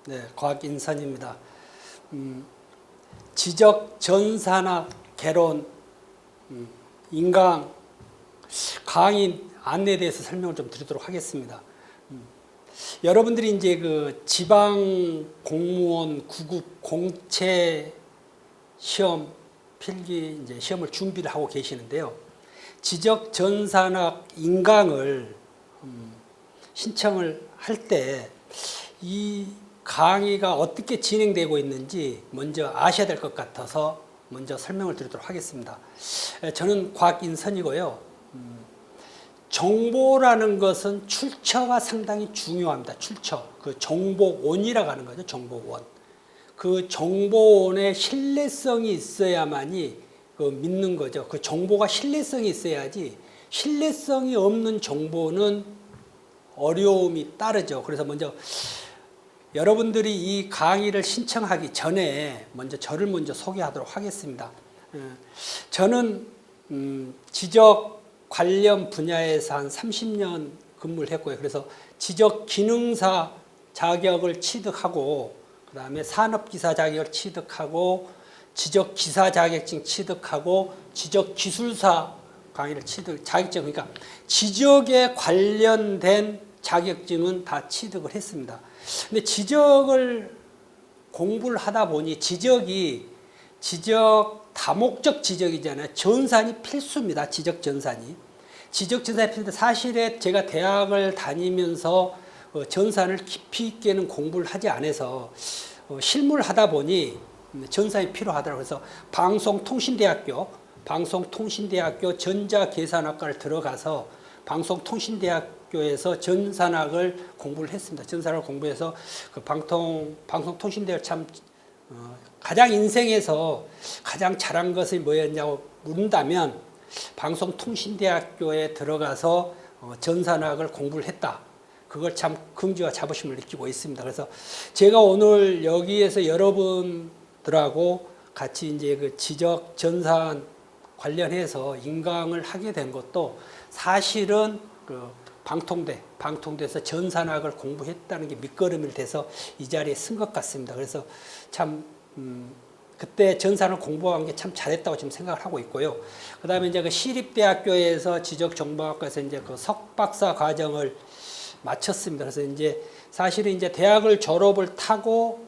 네, 과학인선입니다. 지적 전산학 개론 인강 강의 안내에 대해서 설명을 좀 드리도록 하겠습니다. 여러분들이 이제 그 지방 공무원 9급 공채 시험 필기 이제 시험을 준비를 하고 계시는데요. 지적 전산학 인강을 신청을 할 때 이 강의가 어떻게 진행되고 있는지 먼저 아셔야 될 것 같아서 먼저 설명을 드리도록 하겠습니다. 저는 곽인선이고요. 정보라는 것은 출처가 상당히 중요합니다. 출처. 그 정보원이라고 하는 거죠. 정보원. 그 정보원의 신뢰성이 있어야만이 그 믿는 거죠. 그 정보가 신뢰성이 있어야지 신뢰성이 없는 정보는 어려움이 따르죠. 그래서 먼저 여러분들이 이 강의를 신청하기 전에 먼저 저를 먼저 소개하도록 하겠습니다. 저는 지적 관련 분야에서 한 30년 근무를 했고요. 그래서 지적 기능사 자격을 취득하고 그 다음에 산업기사 자격을 취득하고 지적 기사 자격증 취득하고 지적 기술사 강의를 자격증 그러니까 지적에 관련된 자격증은 다 취득을 했습니다. 근데 지적을 공부를 하다 보니 지적 다목적 지적이잖아요. 전산이 필수입니다. 지적 전산이 필수인데 사실에 제가 대학을 다니면서 전산을 깊이 있게는 공부를 하지 않아서 실무를 하다 보니 전산이 필요하더라고요. 그래서 방송통신대학교 전자계산학과를 들어가서 방송통신대학교에서 전산학을 공부를 했습니다. 전산학을 공부해서 그 방송통신대학 참 가장 인생에서 가장 잘한 것이 뭐였냐고 물은다면 방송통신대학교에 들어가서 전산학을 공부를 했다. 그걸 참 긍지와 자부심을 느끼고 있습니다. 그래서 제가 오늘 여기에서 여러분들하고 같이 이제 그 지적 전산 관련해서 인강을 하게 된 것도 사실은 그 방통대에서 전산학을 공부했다는 게 밑거름이 돼서 이 자리에 쓴 것 같습니다. 그래서 참 그때 전산을 공부한 게 참 잘했다고 지금 생각을 하고 있고요. 그 다음에 이제 그 시립대학교에서 지적정보학과에서 이제 그 석박사 과정을 마쳤습니다. 그래서 이제 사실은 이제 대학을 졸업을 타고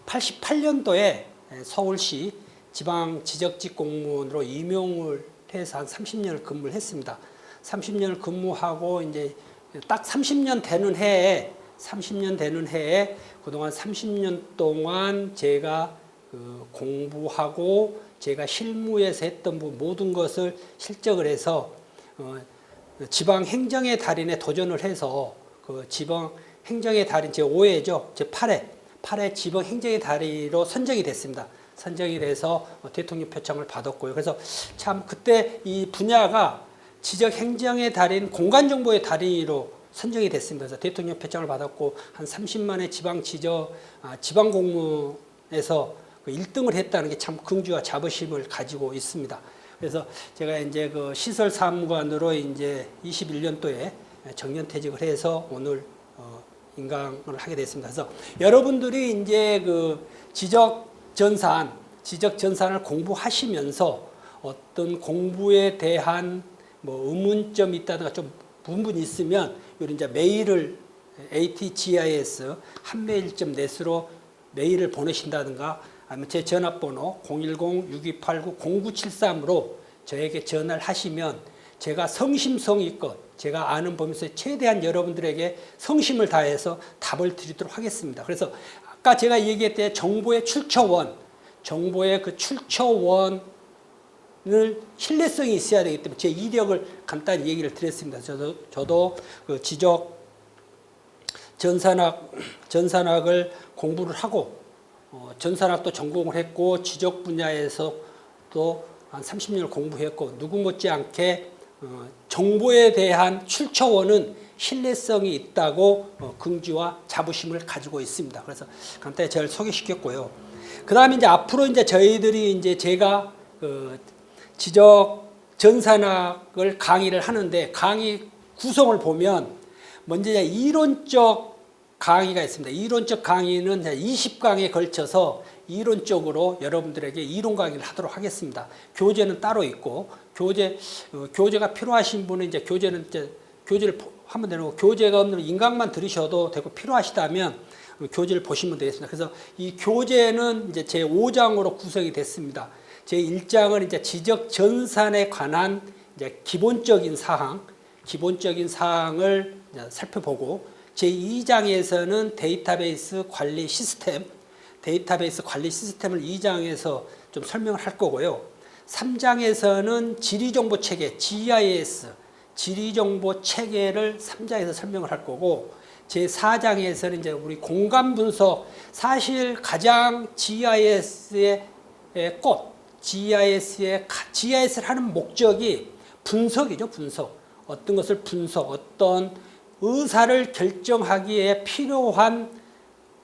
88년도에 서울시 지방 지적직 공무원으로 임용을 해서 한 30년을 근무를 했습니다. 30년을 근무하고 이제 딱 30년 되는 해에 그동안 30년 동안 제가 그 공부하고 제가 실무에서 했던 모든 것을 실적을 해서 지방 행정의 달인에 도전을 해서 그 지방 행정의 달인 제 5회죠. 제 8회 지방 행정의 달인으로 선정이 됐습니다. 선정이 돼서 대통령 표창을 받았고요. 그래서 참 그때 이 분야가 지적 행정의 달인, 공간정보의 달인으로 선정이 됐습니다. 그래서 대통령 표창을 받았고 한 30만의 지방 공무에서 1등을 했다는 게 참 긍지와 자부심을 가지고 있습니다. 그래서 제가 이제 그 시설 사무관으로 이제 21년도에 정년퇴직을 해서 오늘 인강을 하게 됐습니다. 그래서 여러분들이 이제 그 지적 전산을 공부하시면서 어떤 공부에 대한 뭐 의문점이 있다든가 좀 부분이 있으면 요런 이제 메일을 atgis 한메일.net으로 메일을 보내신다든가 아니면 제 전화번호 010-6289-0973으로 저에게 전화를 하시면 제가 성심성의껏 제가 아는 범위에서 최대한 여러분들에게 성심을 다해서 답을 드리도록 하겠습니다. 그래서 아까 제가 얘기했던 정보의 정보의 그 출처원을 신뢰성이 있어야 되기 때문에 제 이력을 간단히 얘기를 드렸습니다. 저도 그 지적 전산학을 공부를 하고 전산학도 전공을 했고 지적 분야에서 또 한 30년을 공부했고 누구 못지않게 정보에 대한 출처원은 신뢰성이 있다고 긍지와 자부심을 가지고 있습니다. 그래서 간단히 저를 소개시켰고요. 그 다음에 이제 앞으로 이제 저희들이 이제 제가 그 지적 전산학을 강의를 하는데 강의 구성을 보면 먼저 이제 이론적 강의가 있습니다. 이론적 강의는 20강에 걸쳐서 이론적으로 여러분들에게 이론 강의를 하도록 하겠습니다. 교재는 따로 있고 교재가 필요하신 분은 이제 교재를 하면 되고 교재가 없는 인강만 들으셔도 되고 필요하시다면 교재를 보시면 되겠습니다. 그래서 이 교재는 이제 제 5장으로 구성이 됐습니다. 제 1장은 이제 지적 전산에 관한 이제 기본적인 사항을 살펴보고 제 2장에서는 데이터베이스 관리 시스템을 2장에서 좀 설명을 할 거고요. 3장에서는 지리정보 체계, GIS, 지리정보 체계를 3장에서 설명을 할 거고, 제 4장에서는 이제 우리 공간 분석, 사실 가장 GIS의 GIS를 하는 목적이 분석이죠, 분석. 어떤 것을 어떤 의사를 결정하기에 필요한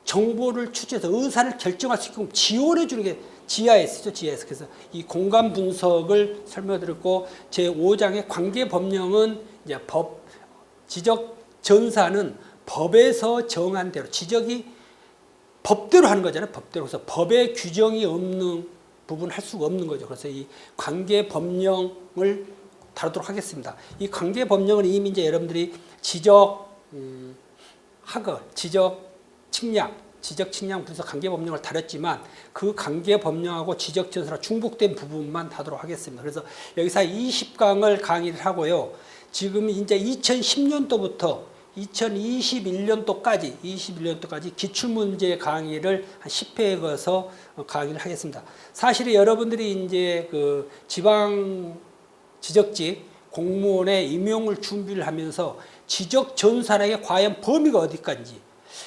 정보를 취재해서 의사를 결정할 수 있게끔 지원해 주는 게 GIS죠, GIS. 그래서 이 공간 분석을 설명드렸고, 제 5장의 관계 법령은 이제 지적 전사는 법에서 정한 대로, 지적이 법대로 하는 거잖아요, 법대로. 그래서 법에 규정이 없는 부분 할 수가 없는 거죠. 그래서 이 관계 법령을 다루도록 하겠습니다. 이 관계 법령은 이미 이제 여러분들이 지적 측량 분석 관계 법령을 다뤘지만 그 관계 법령하고 지적 전사랑 중복된 부분만 하도록 하겠습니다. 그래서 여기서 20강을 강의를 하고요. 지금 이제 2010년도부터 2021년도까지 기출문제 강의를 한 10회에 걸어서 강의를 하겠습니다. 사실 여러분들이 이제 그 지적직 공무원의 임용을 준비를 하면서 지적 전산에게 과연 범위가 어디까지,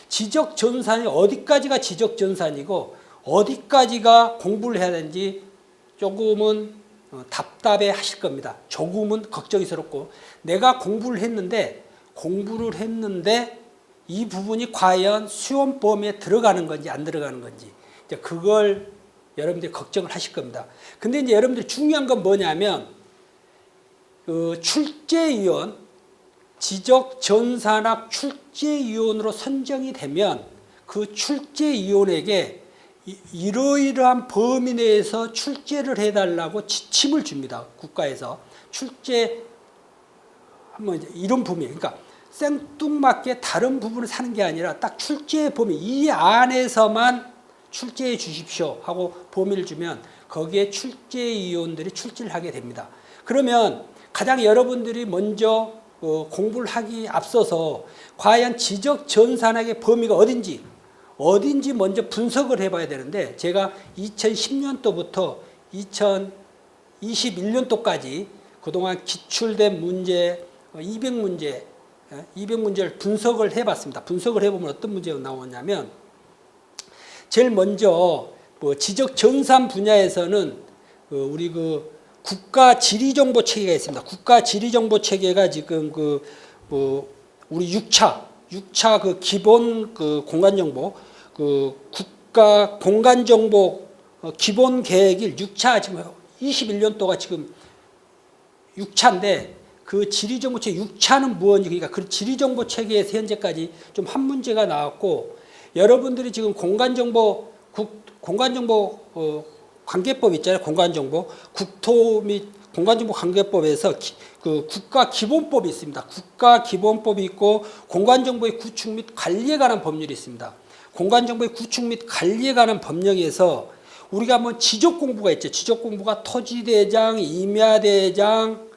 지적 전산이 어디까지가 지적 전산이고 어디까지가 공부를 해야 되는지 조금은 답답해 하실 겁니다. 조금은 걱정스럽고, 내가 공부를 했는데 이 부분이 과연 수험 범위에 들어가는 건지 안 들어가는 건지, 이제 그걸 여러분들이 걱정을 하실 겁니다. 근데 이제 여러분들이 중요한 건 뭐냐면, 그 출제위원, 지적 전산학 출제위원으로 선정이 되면 그 출제위원에게 이러이러한 범위 내에서 출제를 해달라고 지침을 줍니다. 국가에서 한번 이런 범위, 그러니까 생뚱맞게 다른 부분을 사는 게 아니라 딱 출제의 범위, 이 안에서만 출제해 주십시오 하고 범위를 주면 거기에 출제위원들이 출제를 하게 됩니다. 그러면 가장 여러분들이 먼저 공부를 하기 앞서서 과연 지적 전산학의 범위가 어딘지 먼저 분석을 해봐야 되는데, 제가 2010년도부터 2021년도까지 그동안 기출된 문제 200문제를 분석을 해봤습니다. 분석을 해보면 어떤 문제가 나오냐면, 제일 먼저 지적 전산 분야에서는 우리 국가 지리정보 체계가 있습니다. 국가 지리정보 체계가 지금 우리 6차 그 기본 공간정보, 국가 공간정보 기본 계획일 6차, 지금 21년도가 지금 6차인데, 그 지리정보 체계 6차는 무엇인지, 그러니까 그 지리정보 체계에서 현재까지 좀 한 문제가 나왔고, 여러분들이 지금 공간정보 관계법 있잖아요. 공간정보 국토 및 공간정보 관계법에서 그 국가 기본법이 있습니다. 국가 기본법이 있고 공간정보의 구축 및 관리에 관한 법률이 있습니다. 공간정보의 구축 및 관리에 관한 법령에서 우리가 한번 지적 공부가 있죠. 지적 공부가 토지대장, 임야대장,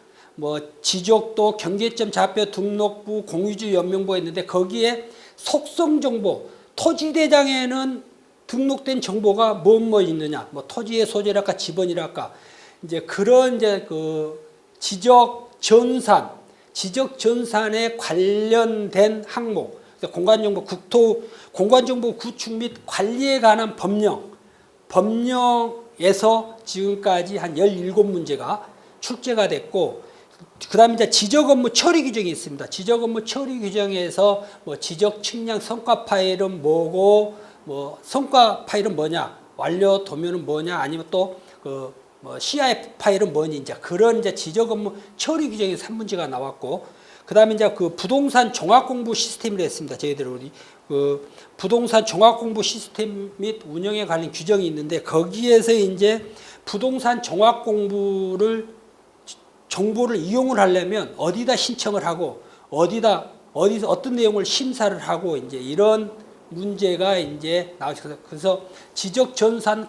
지적도, 경계점, 좌표, 등록부, 공유지, 연명부가 있는데, 거기에 속성 정보, 토지대장에는 등록된 정보가 뭐 있느냐, 토지의 소재랄까, 지번이랄까, 이제 그런 지적 전산에 관련된 항목, 공간정보 구축 및 관리에 관한 법령에서 지금까지 한 17문제가 출제가 됐고, 그 다음에 이제 지적 업무 처리 규정이 있습니다. 지적 업무 처리 규정에서 지적 측량 성과 파일은 뭐고, 성과 파일은 뭐냐, 완료 도면은 뭐냐, 아니면 또 CIF 파일은 뭐니, 이제 그런 지적 업무 처리 규정에서 한 문제가 나왔고, 그다음에 이제 그 부동산 종합 공부 시스템이라 했습니다. 저희들 우리 그 부동산 종합 공부 시스템 및 운영에 관련 규정이 있는데 거기에서 이제 부동산 종합 공부를 정보를 이용을 하려면 어디다 신청을 하고 어디서 어떤 내용을 심사를 하고 이제 이런 문제가 이제 나오죠. 그래서 지적전산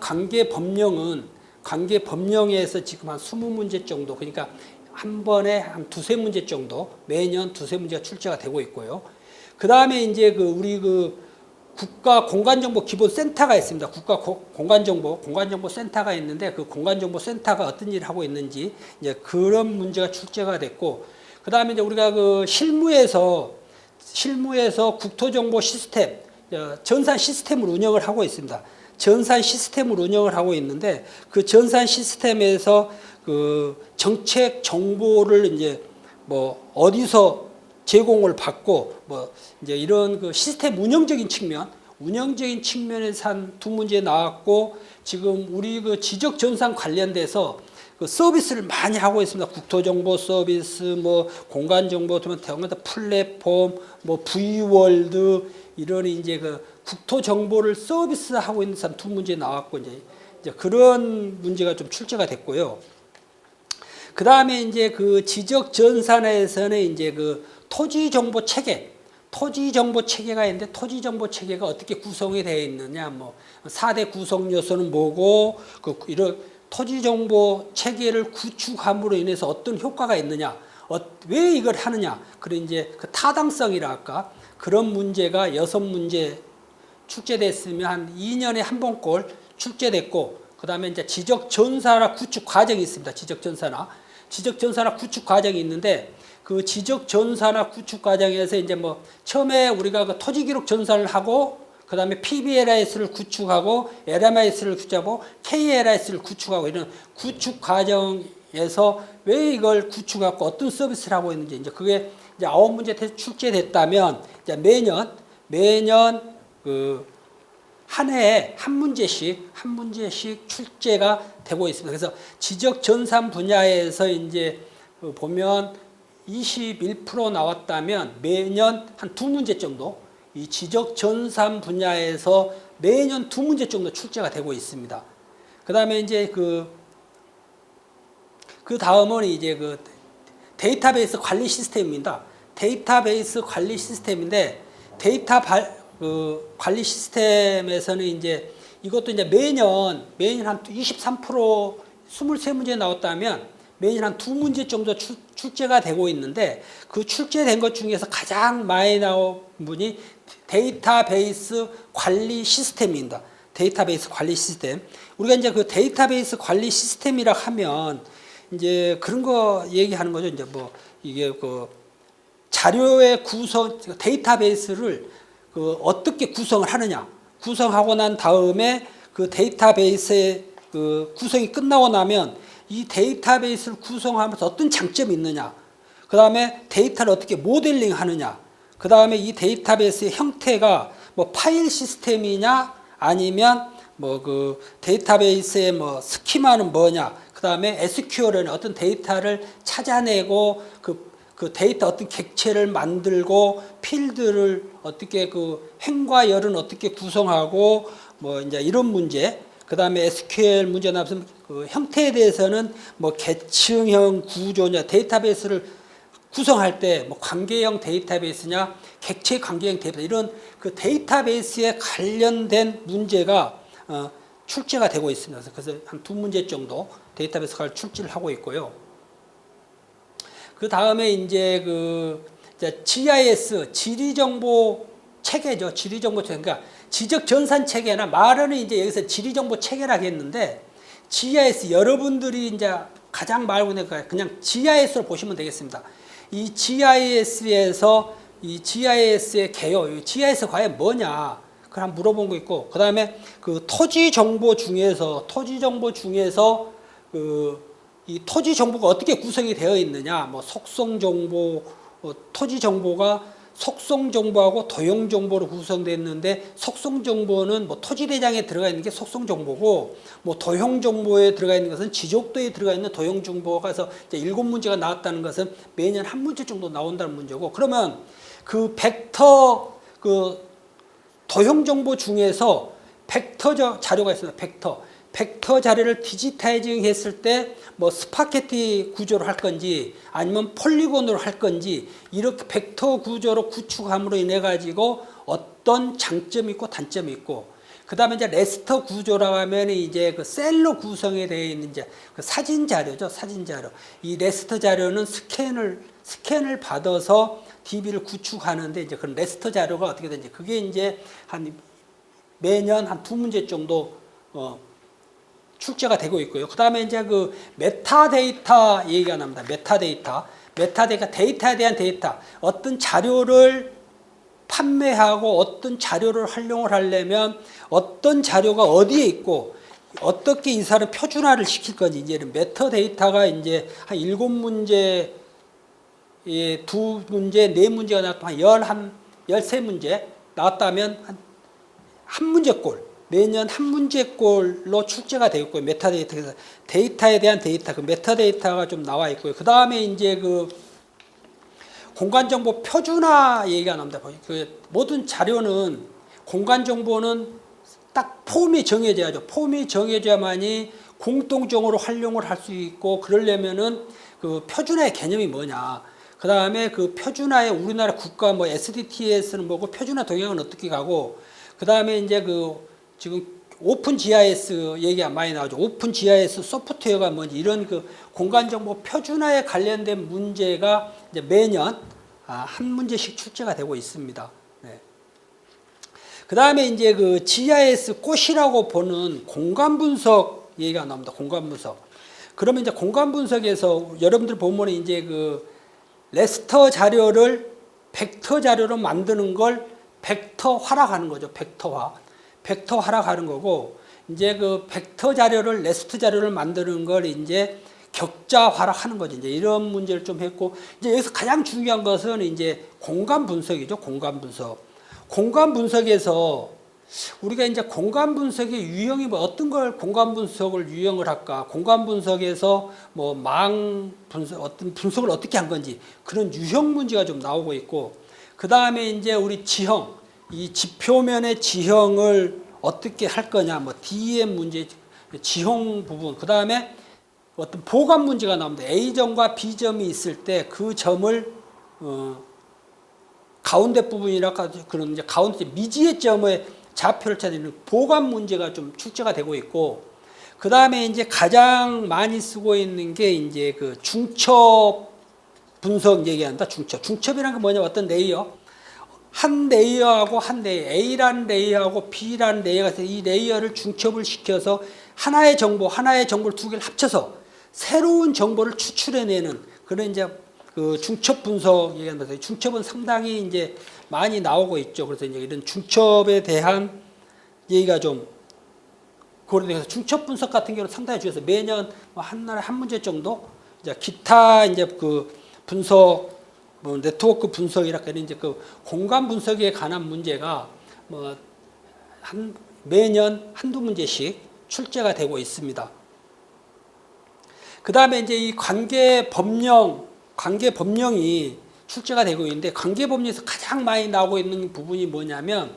관계법령에서 지금 한 20문제 정도, 그러니까 한 번에 한 두세 문제 정도, 매년 두세 문제가 출제가 되고 있고요. 그 다음에 이제 우리 국가 공간정보 기본센터가 있습니다. 국가 공간정보 센터가 있는데 그 공간정보 센터가 어떤 일을 하고 있는지 이제 그런 문제가 출제가 됐고, 그 다음에 이제 우리가 실무에서 국토정보 시스템, 전산 시스템을 운영을 하고 있습니다. 전산 시스템을 운영을 하고 있는데 그 전산 시스템에서 정책 정보를 이제 뭐 어디서 제공을 받고 뭐 이제 이런 시스템 운영적인 측면에서 한 두 문제 나왔고, 지금 우리 지적 전산 관련돼서 서비스를 많이 하고 있습니다. 국토정보 서비스, 뭐 공간정보, 대형마다 플랫폼, 뭐 V월드 이런 이제 국토정보를 서비스하고 있는 사람 두 문제 나왔고 이제 그런 문제가 좀 출제가 됐고요. 그 다음에 이제 지적 전산에서는 이제 토지정보 체계가 있는데 토지정보 체계가 어떻게 구성이 되어 있느냐, 뭐 4대 구성 요소는 뭐고, 이런 토지정보 체계를 구축함으로 인해서 어떤 효과가 있느냐, 왜 이걸 하느냐, 그런 이제 타당성이라 할까, 그런 문제가 6문제 출제됐으면 한 2년에 한 번꼴 출제됐고, 그 다음에 이제 지적전산화 구축 과정이 있습니다. 지적전산화 구축 과정이 있는데 그 지적전산화 구축 과정에서 이제 뭐 처음에 우리가 토지기록 전산을 하고, 그 다음에 PBLIS를 구축하고, LMIS를 구축하고, KLIS를 구축하고, 이런 구축 과정에서 왜 이걸 구축하고 어떤 서비스를 하고 있는지, 이제 그게 이제 9문제 출제됐다면 이제 매년 한 해에 한 문제씩 출제가 되고 있습니다. 그래서 지적 전산 분야에서 이제 보면 21% 나왔다면 매년 한 두 문제 정도, 이 지적 전산 분야에서 매년 두 문제 정도 출제가 되고 있습니다. 그다음에 이제 그 다음은 이제 데이터베이스 관리 시스템입니다. 데이터베이스 관리 시스템인데 관리 시스템에서는 이제 이것도 이제 매년 한 23% 23문제 나왔다면 매년 한 두 문제 정도 출제가 되고 있는데, 그 출제된 것 중에서 가장 많이 나온 분이 데이터베이스 관리 시스템입니다. 데이터베이스 관리 시스템. 우리가 이제 데이터베이스 관리 시스템이라 하면 이제 그런 거 얘기하는 거죠. 이제 뭐 이게 자료의 구성, 데이터베이스를 어떻게 구성을 하느냐. 구성하고 난 다음에 데이터베이스의 구성이 끝나고 나면 이 데이터베이스를 구성하면서 어떤 장점이 있느냐. 그 다음에 데이터를 어떻게 모델링 하느냐. 그 다음에 이 데이터베이스의 형태가 뭐 파일 시스템이냐, 아니면 뭐 데이터베이스의 뭐 스키마는 뭐냐. 그 다음에 SQL은 어떤 데이터를 찾아내고 그 데이터 어떤 객체를 만들고 필드를 어떻게 행과 열은 어떻게 구성하고 뭐 이제 이런 문제. 그 다음에 SQL 문제 나와서 형태에 대해서는 뭐 계층형 구조냐, 데이터베이스를 구성할 때 뭐 관계형 데이터베이스냐, 객체 관계형 데이터베이스, 이런 데이터베이스에 관련된 문제가 출제가 되고 있습니다. 그래서 한 두 문제 정도 데이터베이스가 출제를 하고 있고요. 그 다음에 이제 GIS 지리정보 체계죠. 지리정보 체계. 그러니까 지적 전산 체계나 말은 이제 여기서 지리정보 체계라고 했는데, GIS 여러분들이 이제 가장 말고 그냥 GIS로 보시면 되겠습니다. 이 GIS에서 이 GIS의 개요, GIS 과연 뭐냐? 그걸 한번 물어본 거 있고, 그 다음에 토지 정보 중에서 이 토지 정보가 어떻게 구성이 되어 있느냐, 뭐 속성 정보, 토지 정보가 속성 정보하고 도형 정보로 구성되어 있는데 속성 정보는 뭐 토지 대장에 들어가 있는 게 속성 정보고 뭐 도형 정보에 들어가 있는 것은 지적도에 들어가 있는 도형 정보가 서 이제 7문제가 나왔다는 것은 매년 한 문제 정도 나온다는 문제고 그러면 그 벡터 그 도형 정보 중에서 벡터 자료가 있습니다. 벡터 자료를 디지타이징 했을 때 뭐 스파게티 구조로 할 건지 아니면 폴리곤으로 할 건지 이렇게 벡터 구조로 구축함으로 인해 가지고 어떤 장점이 있고 단점이 있고 그다음에 이제 레스터 구조라고 하면 이제 그 셀로 구성이 되어 있는 이제 그 사진 자료죠. 사진 자료. 이 레스터 자료는 스캔을 받아서 DB를 구축하는데 이제 그런 레스터 자료가 어떻게 되는지 그게 이제 한 매년 한 2문제 정도 출제가 되고 있고요. 그 다음에 이제 그 메타데이터 얘기가 납니다. 메타데이터가 데이터에 대한 데이터. 어떤 자료를 판매하고 어떤 자료를 활용을 하려면 어떤 자료가 어디에 있고 어떻게 이 사람 표준화를 시킬 건지 이제는 메타데이터가 이제 한 7문제, 2문제, 4문제가 나왔다면 13문제 나왔다면 한 문제꼴. 매년 한 문제꼴로 출제가 되어 있고요. 메타데이터에서 데이터에 대한 데이터, 그 메타데이터가 좀 나와 있고요. 그 다음에 이제 그 공간정보 표준화 얘기가 나옵니다. 그 모든 자료는 공간정보는 딱 폼이 정해져야죠. 폼이 정해져야만이 공통적으로 활용을 할 수 있고 그러려면은 그 표준화의 개념이 뭐냐. 그 다음에 그 표준화의 우리나라 국가 뭐 SDTS는 뭐고 표준화 동향은 어떻게 가고 그 다음에 이제 그 지금 오픈 GIS 얘기가 많이 나오죠. 오픈 GIS 소프트웨어가 뭔지 이런 그 공간정보 표준화에 관련된 문제가 이제 매년 한 문제씩 출제가 되고 있습니다. 네. 그 다음에 이제 그 GIS 꽃이라고 보는 공간 분석 얘기가 나옵니다. 공간 분석. 그러면 이제 공간 분석에서 여러분들 보면 이제 그 레스터 자료를 벡터 자료로 만드는 걸 벡터화라고 하는 거죠. 벡터화라고 하는 거고 이제 그 벡터 자료를 레스터 자료를 만드는 걸 이제 격자화라고 하는 거죠. 이제 이런 문제를 좀 했고 이제 여기서 가장 중요한 것은 이제 공간 분석이죠. 공간 분석. 공간 분석에서 우리가 이제 공간 분석의 유형이 뭐 어떤 걸 공간 분석을 유형을 할까? 공간 분석에서 뭐 망 분석 어떤 분석을 어떻게 한 건지 그런 유형 문제가 좀 나오고 있고 그 다음에 이제 우리 지형 이 지표면의 지형을 어떻게 할 거냐, 뭐 DEM 문제, 지형 부분, 그 다음에 어떤 보관 문제가 나옵니다. A점과 B점이 있을 때 그 점을 가운데 부분이라고 그런 이제 가운데 미지의 점의 좌표를 찾는 보관 문제가 좀 출제가 되고 있고, 그 다음에 이제 가장 많이 쓰고 있는 게 이제 그 중첩 분석 얘기한다. 중첩이라는 게 뭐냐, 어떤 레이어. 한 레이어하고 한 레이어, A라는 레이어하고 B라는 레이어가 있어요. 이 레이어를 중첩을 시켜서 하나의 정보를 두 개를 합쳐서 새로운 정보를 추출해내는 그런 이제 그 중첩 분석 얘기합니다. 중첩은 상당히 이제 많이 나오고 있죠. 그래서 이제 이런 중첩에 대한 얘기가 좀 고려돼서 중첩 분석 같은 경우는 상당히 중요해서 매년 한 날에 한 문제 정도 이제 기타 이제 그 분석 뭐 네트워크 분석이랄까 이제 그 공간 분석에 관한 문제가 뭐 매년 한두 문제씩 출제가 되고 있습니다. 그 다음에 이제 이 관계 법령이 출제가 되고 있는데 관계 법령에서 가장 많이 나오고 있는 부분이 뭐냐면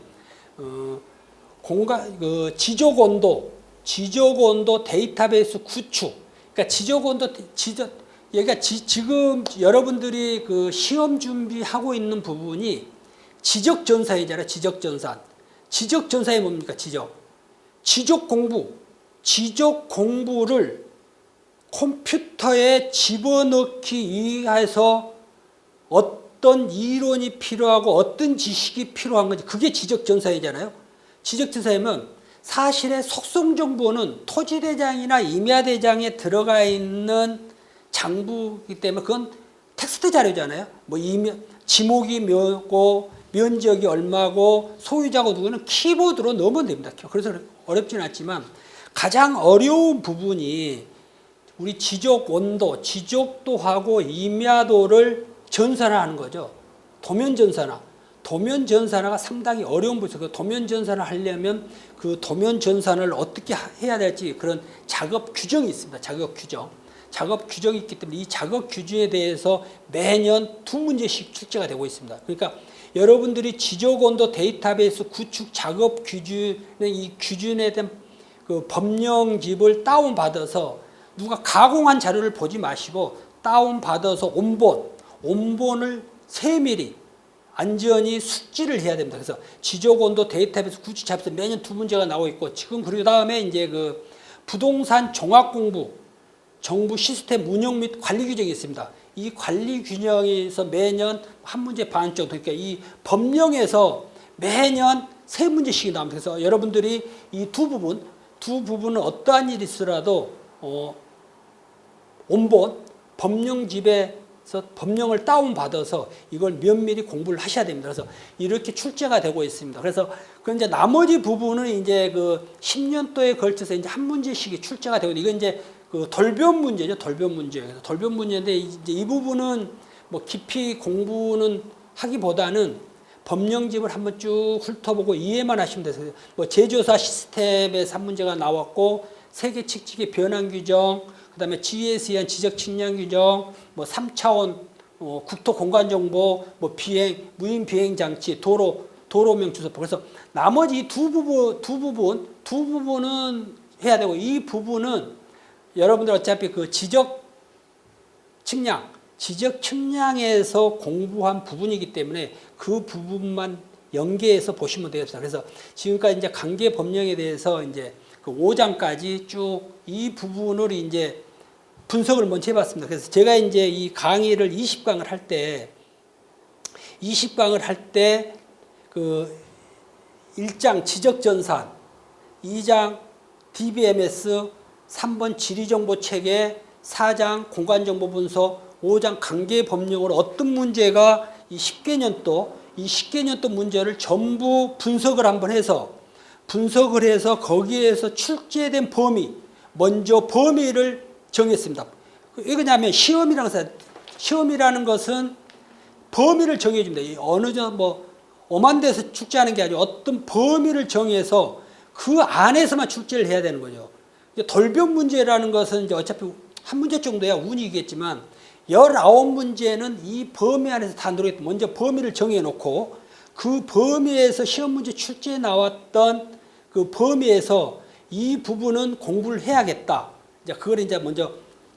지적 온도 데이터베이스 구축. 그러니까 지금 여러분들이 그 시험 준비하고 있는 부분이 지적전산이잖아요. 지적전산이 뭡니까? 지적 공부를 컴퓨터에 집어넣기 위해서 어떤 이론이 필요하고 어떤 지식이 필요한 건지 그게 지적전산이잖아요. 지적전산이면 사실의 속성 정보는 토지대장이나 임야대장에 들어가 있는 장부이기 때문에 그건 텍스트 자료잖아요. 뭐 지목이 뭐고 면적이 얼마고 소유자고 누구는 키보드로 넣으면 됩니다. 그래서 어렵지는 않지만 가장 어려운 부분이 우리 지적 온도, 지적도하고 임야도를 전산화하는 거죠. 도면 전산화. 도면 전산화가 상당히 어려운 부분이에요. 그 도면 전산을 하려면 그 도면 전산을 어떻게 해야 될지 그런 작업 규정이 있습니다. 작업 규정. 작업 규정이 있기 때문에 이 작업 규정에 대해서 매년 2문제씩 출제가 되고 있습니다. 그러니까 여러분들이 지적온도 데이터베이스 구축 작업 규정의 이 규정에 대한 그 법령집을 다운받아서 누가 가공한 자료를 보지 마시고 다운받아서 온본을 세밀히 안전히 숙지를 해야 됩니다. 그래서 지적온도 데이터베이스 구축 작업에서 매년 2문제가 나오고 있고 지금 그 다음에 이제 그 부동산 종합공부 정부 시스템 운영 및 관리 규정이 있습니다. 이 관리 규정에서 매년 한 문제 반 정도, 그러니까 이 법령에서 매년 3문제씩이 나옵니다. 그래서 여러분들이 이 두 부분은 어떠한 일이 있으라도 온본 법령집에서 법령을 다운받아서 이걸 면밀히 공부를 하셔야 됩니다. 그래서 이렇게 출제가 되고 있습니다. 그래서 그 이제 나머지 부분은 이제 그 10년도에 걸쳐서 이제 한 문제씩이 출제가 되고 이건 이제 그 돌변 문제죠. 돌변 문제. 돌변 문제인데 이제 이 부분은 뭐 깊이 공부는 하기보다는 법령집을 한번 쭉 훑어보고 이해만 하시면 되세요. 뭐 제조사 시스템에서 한 문제가 나왔고 세계 측직의 변환 규정, 그다음에 GS에 의한 지적 측량 규정, 뭐 3차원 국토 공간 정보, 뭐 비행 무인 비행 장치, 도로명 주소법. 그래서 나머지 두 부분은 해야 되고 이 부분은 여러분들 어차피 그 지적 측량에서 공부한 부분이기 때문에 그 부분만 연계해서 보시면 되겠습니다. 그래서 지금까지 이제 관계 법령에 대해서 이제 그 5장까지 쭉 이 부분을 이제 분석을 먼저 해봤습니다. 그래서 제가 이제 이 강의를 20강을 할 때 그 1장 지적전산, 2장 DBMS, 3번 지리정보체계, 4장 공간정보 분석, 5장 관계법령으로 어떤 문제가 이 10개년도 문제를 전부 분석을 한번 해서 거기에서 출제된 먼저 범위를 정했습니다. 왜 그러냐면 시험이라는 것은 범위를 정해줍니다. 어느 정도 엄한 데서 출제하는 게 아니고 어떤 범위를 정해서 그 안에서만 출제를 해야 되는 거죠. 돌변 문제라는 것은 이제 어차피 한 문제 정도야 운이겠지만 19문제는 이 범위 안에서 다 들어있고 먼저 범위를 정해놓고 그 범위에서 시험 문제 출제에 나왔던 그 범위에서 이 부분은 공부를 해야겠다. 이제 그걸 이제 먼저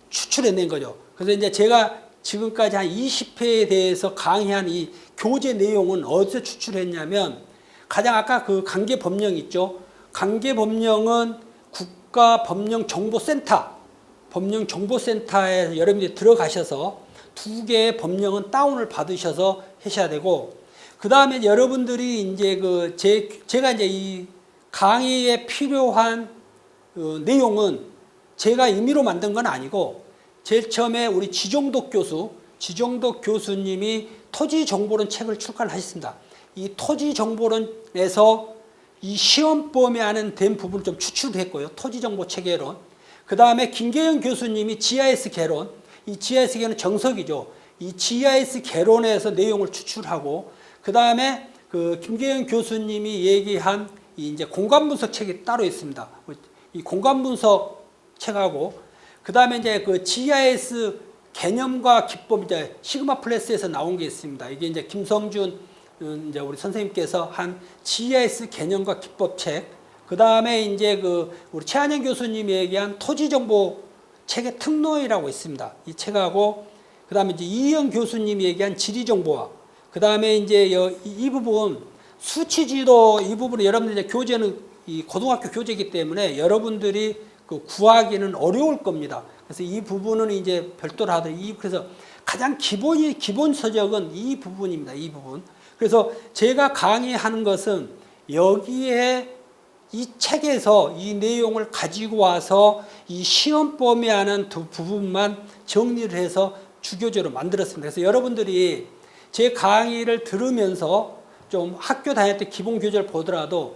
추출해낸 거죠. 그래서 이제 제가 지금까지 한 20회에 대해서 강의한 이 교재 내용은 어디서 추출했냐면 가장 아까 그 관계법령 있죠. 관계법령은 법령정보센터에 여러분들이 들어가셔서 2개의 법령은 다운을 받으셔서 하셔야 되고 그 다음에 여러분들이 이제 제가 이제 이 강의에 필요한 내용은 제가 임의로 만든 건 아니고 제일 처음에 우리 지종덕 교수님이 토지정보론 책을 출간하셨습니다. 이 토지정보론에서 이 시험 범위 안에 된 부분을 좀 추출했고요. 토지정보 체계론. 그 다음에 김계영 교수님이 GIS 개론. 이 GIS 개론은 정석이죠. 이 GIS 개론에서 내용을 추출하고 그 다음에 그 김계영 교수님이 얘기한 이 이제 공간분석 책이 따로 있습니다. 이 공간분석 책하고 그 다음에 이제 그 GIS 개념과 기법 이제 시그마 플러스에서 나온 게 있습니다. 이게 이제 김성준 이제 우리 선생님께서 한 GIS 개념과 기법 책, 그 다음에 이제 그 우리 최한영 교수님이 얘기한 토지정보 책의 특로이라고 있습니다. 이 책하고 그 다음에 이제 이희영 교수님이 얘기한 지리정보학, 그 다음에 이제 이 부분 수치지도 이 부분은 여러분들 이제 교재는 이 고등학교 교재이기 때문에 여러분들이 그 구하기는 어려울 겁니다. 그래서 이 부분은 이제 별도로 하더라도 그래서 가장 기본 서적은 이 부분입니다. 이 부분. 그래서 제가 강의하는 것은 여기에 이 책에서 이 내용을 가지고 와서 이 시험 범위 안에 두 부분만 정리를 해서 주교재로 만들었습니다. 그래서 여러분들이 제 강의를 들으면서 좀 학교 다닐 때 기본 교재를 보더라도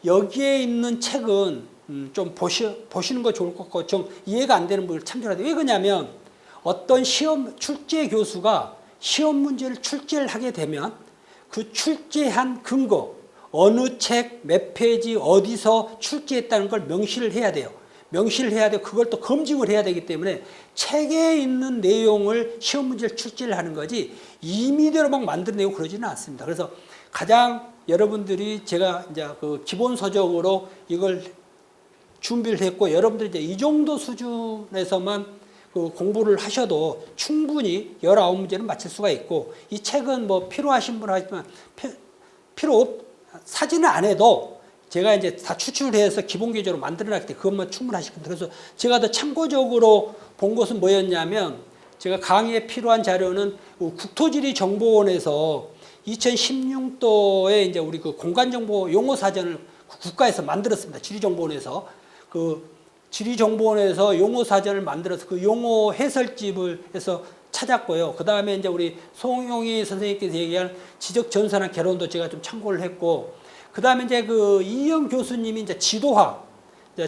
여기에 있는 책은 좀 보시는 거 좋을 것 같고 좀 이해가 안 되는 분을 참조해야 돼요. 왜 그러냐면 어떤 시험 출제 교수가 시험 문제를 출제를 하게 되면 그 출제한 근거, 어느 책, 몇 페이지, 어디서 출제했다는 걸 명시를 해야 돼요. 명시를 해야 되고 그걸 또 검증을 해야 되기 때문에 책에 있는 내용을 시험 문제를 출제를 하는 거지 임의대로 막 만들어내고 그러지는 않습니다. 그래서 가장 여러분들이 제가 이제 그 기본 서적으로 이걸 준비를 했고 여러분들이 이제 이 정도 수준에서만 그 공부를 하셔도 충분히 19문제는 맞힐 수가 있고 이 책은 뭐 필요하신 분은 하지만 사지는 안 해도 제가 이제 다 추출해서 기본 교재로 만들어놨기 때문에 그것만 충분하실 겁니다. 그래서 제가 더 참고적으로 본 것은 뭐였냐면 제가 강의에 필요한 자료는 국토지리정보원에서 2016도에 이제 우리 그 공간정보 용어사전을 국가에서 만들었습니다. 지리정보원에서 그 지리정보원에서 용어사전을 만들어서 그 용어 해설집을 해서 찾았고요. 그 다음에 이제 우리 송용희 선생님께서 얘기한 지적전산학 개론도 제가 좀 참고를 했고, 그 다음에 이제 그 이영 교수님이 이제 지도학,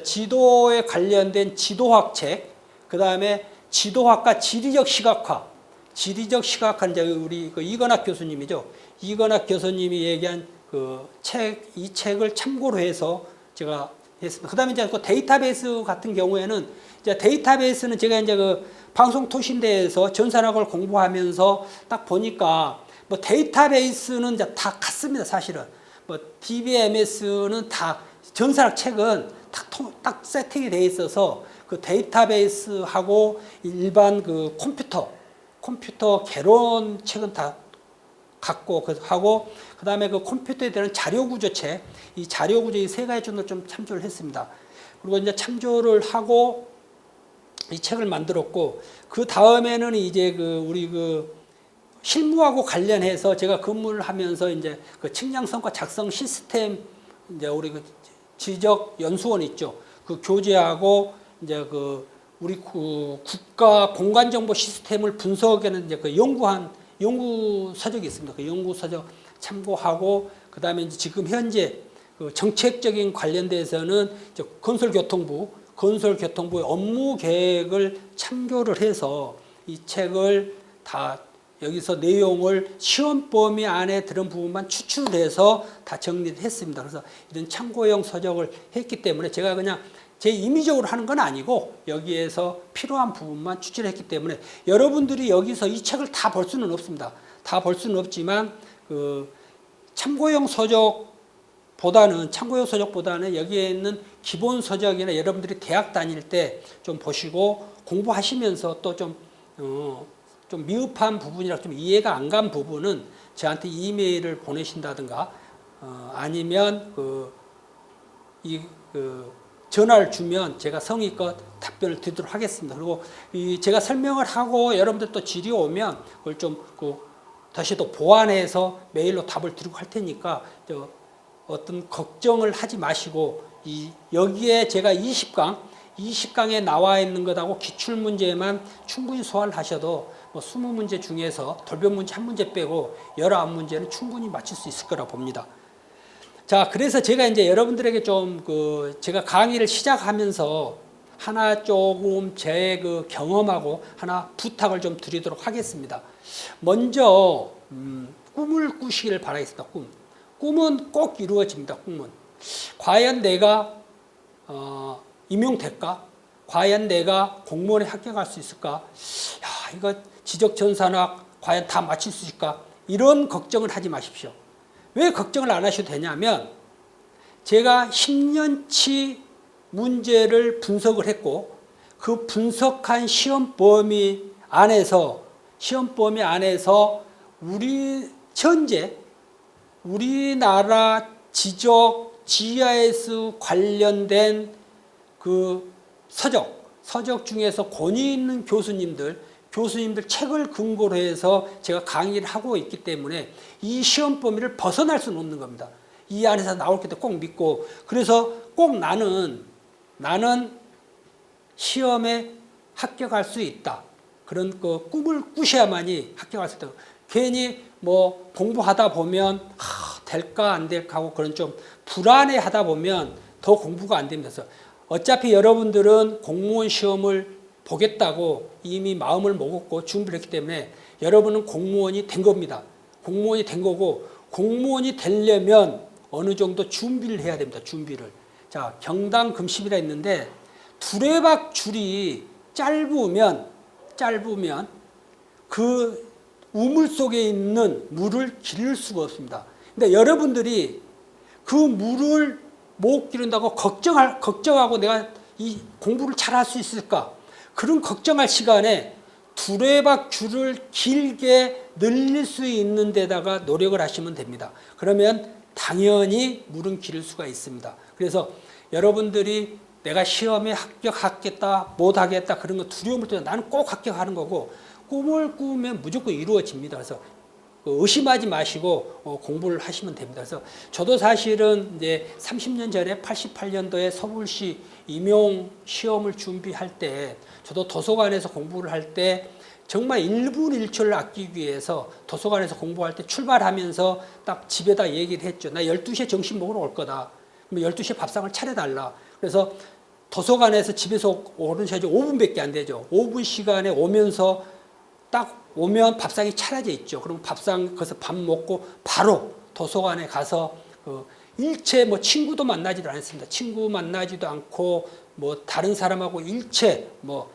지도에 관련된 지도학 책, 그 다음에 지도학과 지리적 시각화, 지리적 시각화 이제 우리 그 이건학 교수님이죠. 이건학 교수님이 얘기한 그 책, 이 책을 참고로 해서 제가 했습니다. 그 다음에 이제 그 데이터베이스 같은 경우에는 이제 데이터베이스는 제가 이제 그 방송통신대에서 전산학을 공부하면서 딱 보니까 뭐 데이터베이스는 이제 다 같습니다. 사실은 뭐 DBMS는 다 전산학 책은 딱 세팅이 돼 있어서 그 데이터베이스하고 일반 그 컴퓨터 개론 책은 다 갖고 하고 그 다음에 그 컴퓨터에 대한 자료구조책, 이 자료구조 이 세 가지 정도 좀 참조를 했습니다. 그리고 이제 참조를 하고 이 책을 만들었고 그 다음에는 이제 그 우리 그 실무하고 관련해서 제가 근무를 하면서 이제 그 측량성과 작성 시스템 이제 우리 그 지적 연수원 있죠. 그 교재하고 이제 그 우리 그 국가 공간 정보 시스템을 분석하는 이제 그 연구 서적이 있습니다. 그 연구 서적 참고하고 그 다음에 이제 지금 현재 그 정책적인 관련돼서는 이제 건설교통부의 업무 계획을 참고를 해서 이 책을 다 여기서 내용을 시험 범위 안에 들은 부분만 추출해서 다 정리를 했습니다. 그래서 이런 참고용 서적을 했기 때문에 제가 그냥 제 임의적으로 하는 건 아니고 여기에서 필요한 부분만 추출했기 때문에 여러분들이 여기서 이 책을 다 볼 수는 없습니다. 다 볼 수는 없지만 그 참고용 서적보다는 여기에 있는 기본 서적이나 여러분들이 대학 다닐 때 좀 보시고 공부하시면서 또 좀 미흡한 부분이라 좀 이해가 안 간 부분은 저한테 이메일을 보내신다든가 아니면 전화를 주면 제가 성의껏 답변을 드리도록 하겠습니다. 그리고 제가 설명을 하고 여러분들 또 질의 오면 그걸 좀 다시 또 보완해서 메일로 답을 드리고 할 테니까 어떤 걱정을 하지 마시고 여기에 제가 20강에 나와 있는 것하고 기출문제만 충분히 소화를 하셔도 뭐 20문제 중에서 돌변 문제 한 문제 빼고 19문제는 충분히 맞출 수 있을 거라 봅니다. 자, 그래서 제가 이제 여러분들에게 좀 제가 강의를 시작하면서 하나 조금 제 그 경험하고 하나 부탁을 좀 드리도록 하겠습니다. 먼저 꿈을 꾸시기를 바라겠습니다. 꿈은 꼭 이루어집니다. 꿈은 과연 내가 임용될까? 과연 내가 공무원에 합격할 수 있을까? 이거 지적전산학 과연 다 맞출 수 있을까? 이런 걱정을 하지 마십시오. 왜 걱정을 안 하셔도 되냐면 제가 10년치 문제를 분석을 했고 그 분석한 시험 범위 안에서 현재 우리나라 지적 GIS 관련된 그 서적 중에서 권위 있는 교수님들 책을 근거로 해서 제가 강의를 하고 있기 때문에 이 시험 범위를 벗어날 수는 없는 겁니다. 이 안에서 나올 것도 꼭 믿고 그래서 꼭 나는 시험에 합격할 수 있다. 그런 그 꿈을 꾸셔야만이 합격할 수 있다. 괜히 뭐 공부하다 보면 될까 안 될까 하고 그런 좀 불안해하다 보면 더 공부가 안 됩니다. 그래서 어차피 여러분들은 공무원 시험을 보겠다고 이미 마음을 먹었고 준비를 했기 때문에 여러분은 공무원이 된 겁니다. 공무원이 된 거고 공무원이 되려면 어느 정도 준비를 해야 됩니다. 준비를. 자, 경당금십이라 있는데 두레박 줄이 짧으면 그 우물 속에 있는 물을 기를 수가 없습니다. 근데 여러분들이 그 물을 못 기른다고 걱정하고 내가 이 공부를 잘할 수 있을까? 그런 걱정할 시간에 두레박 줄을 길게 늘릴 수 있는 데다가 노력을 하시면 됩니다. 그러면 당연히 물은 기를 수가 있습니다. 그래서 여러분들이 내가 시험에 합격하겠다, 못하겠다 그런 거 두려움을 떠나 나는 꼭 합격하는 거고 꿈을 꾸면 무조건 이루어집니다. 그래서 의심하지 마시고 공부를 하시면 됩니다. 그래서 저도 사실은 이제 30년 전에 88년도에 서울시 임용 시험을 준비할 때 저도 도서관에서 공부를 할 때 정말 1분 1초를 아끼기 위해서 도서관에서 공부할 때 출발하면서 딱 집에다 얘기를 했죠. 나 12시에 점심 먹으러 올 거다. 12시에 밥상을 차려달라. 그래서 도서관에서 집에서 오는 시간이 5분밖에 안 되죠. 5분 시간에 오면서 딱 오면 밥상이 차려져 있죠. 그럼 밥상 거기서 밥 먹고 바로 도서관에 가서 일체 뭐 친구도 만나지도 않습니다. 친구 만나지도 않고 뭐 다른 사람하고 일체 뭐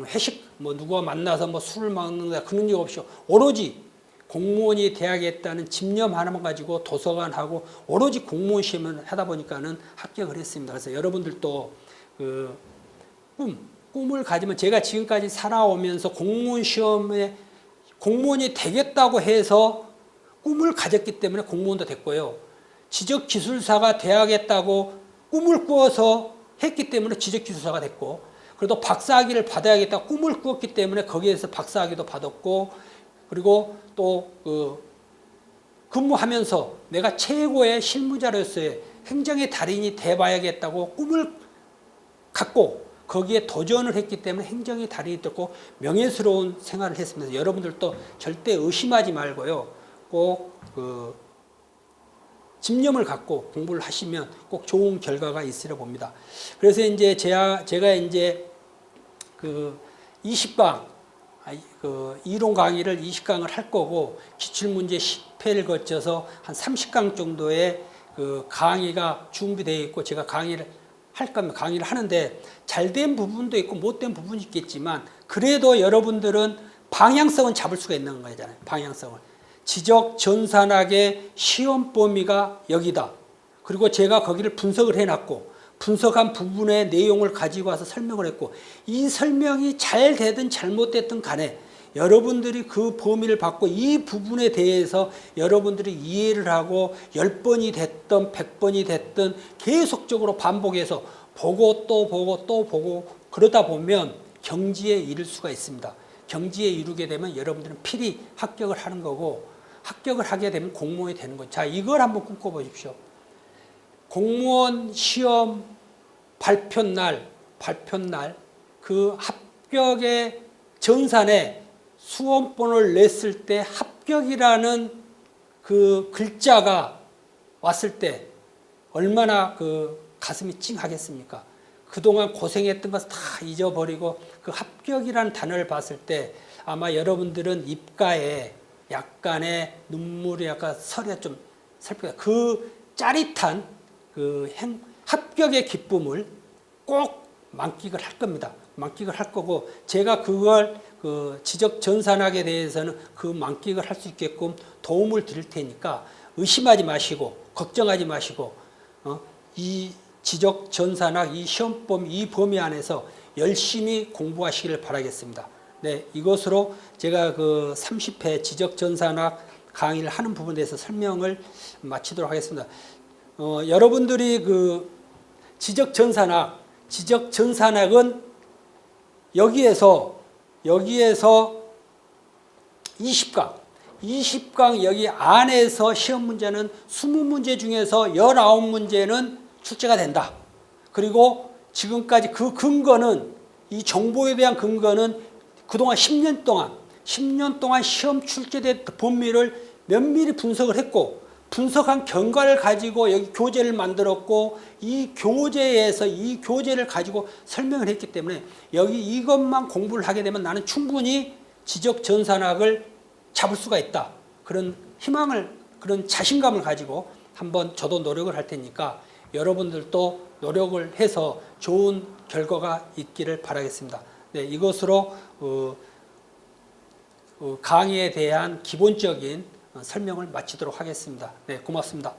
회식 뭐 누구와 만나서 뭐 술을 먹는다 그런 일 없이 오로지 공무원이 돼야겠다는 집념 하나만 가지고 도서관하고 오로지 공무원 시험을 하다 보니까는 합격을 했습니다. 그래서 여러분들도 그 꿈을 가지면 제가 지금까지 살아오면서 공무원 시험에 공무원이 되겠다고 해서 꿈을 가졌기 때문에 공무원도 됐고요. 지적기술사가 돼야겠다고 꿈을 꾸어서 했기 때문에 지적기술사가 됐고, 그래도 박사학위를 받아야겠다고 꿈을 꾸었기 때문에 거기에서 박사학위도 받았고, 그리고 또 근무하면서 내가 최고의 실무자로서의 행정의 달인이 돼봐야겠다고 꿈을 갖고 거기에 도전을 했기 때문에 행정의 달인이 됐고 명예스러운 생활을 했습니다. 여러분들도 절대 의심하지 말고요. 꼭 집념을 갖고 공부를 하시면 꼭 좋은 결과가 있으려 봅니다. 그래서 이제 제가 이제 20강 이론 강의를 20강을 할 거고 기출문제 10회를 거쳐서 한 30강 정도의 강의가 준비되어 있고 제가 강의를 할 겁니다. 강의를 하는데 잘된 부분도 있고 못된 부분이 있겠지만 그래도 여러분들은 방향성은 잡을 수가 있는 거잖아요. 방향성을. 지적 전산학의 시험 범위가 여기다. 그리고 제가 거기를 분석을 해놨고 분석한 부분의 내용을 가지고 와서 설명을 했고 이 설명이 잘 되든 잘못됐든 간에 여러분들이 그 범위를 받고 이 부분에 대해서 여러분들이 이해를 하고 10번이 됐든 100번이 됐든 계속적으로 반복해서 보고 또 보고 또 보고 그러다 보면 경지에 이를 수가 있습니다. 경지에 이르게 되면 여러분들은 필히 합격을 하는 거고 합격을 하게 되면 공무원이 되는 거죠. 자, 이걸 한번 꿈꿔보십시오. 공무원 시험 발표 날 그 합격의 전산에 수험번호를 냈을 때 합격이라는 그 글자가 왔을 때 얼마나 가슴이 찡하겠습니까? 그동안 고생했던 것을 다 잊어버리고 그 합격이라는 단어를 봤을 때 아마 여러분들은 입가에 약간의 눈물이 약간 서려 좀 살펴요. 그 짜릿한 합격의 기쁨을 꼭 만끽을 할 겁니다. 만끽을 할 거고 제가 그걸 지적 전산학에 대해서는 그 만끽을 할 수 있게끔 도움을 드릴 테니까 의심하지 마시고 걱정하지 마시고 이 지적 전산학 이 시험 이 범위 안에서 열심히 공부하시기를 바라겠습니다. 네, 이것으로 제가 30회 지적 전산학 강의를 하는 부분에 대해서 설명을 마치도록 하겠습니다. 여러분들이 지적 전산학은 여기에서 20강 여기 안에서 시험 문제는 20문제 중에서 19문제는 출제가 된다. 그리고 지금까지 그 근거는 이 정보에 대한 근거는 그동안 10년 동안 시험 출제된 범위를 면밀히 분석을 했고 분석한 결과를 가지고 여기 교재를 만들었고 이 교재를 가지고 설명을 했기 때문에 여기 이것만 공부를 하게 되면 나는 충분히 지적 전산학을 잡을 수가 있다. 그런 희망을 그런 자신감을 가지고 한번 저도 노력을 할 테니까 여러분들도 노력을 해서 좋은 결과가 있기를 바라겠습니다. 네, 이것으로 강의에 대한 기본적인 설명을 마치도록 하겠습니다. 네, 고맙습니다.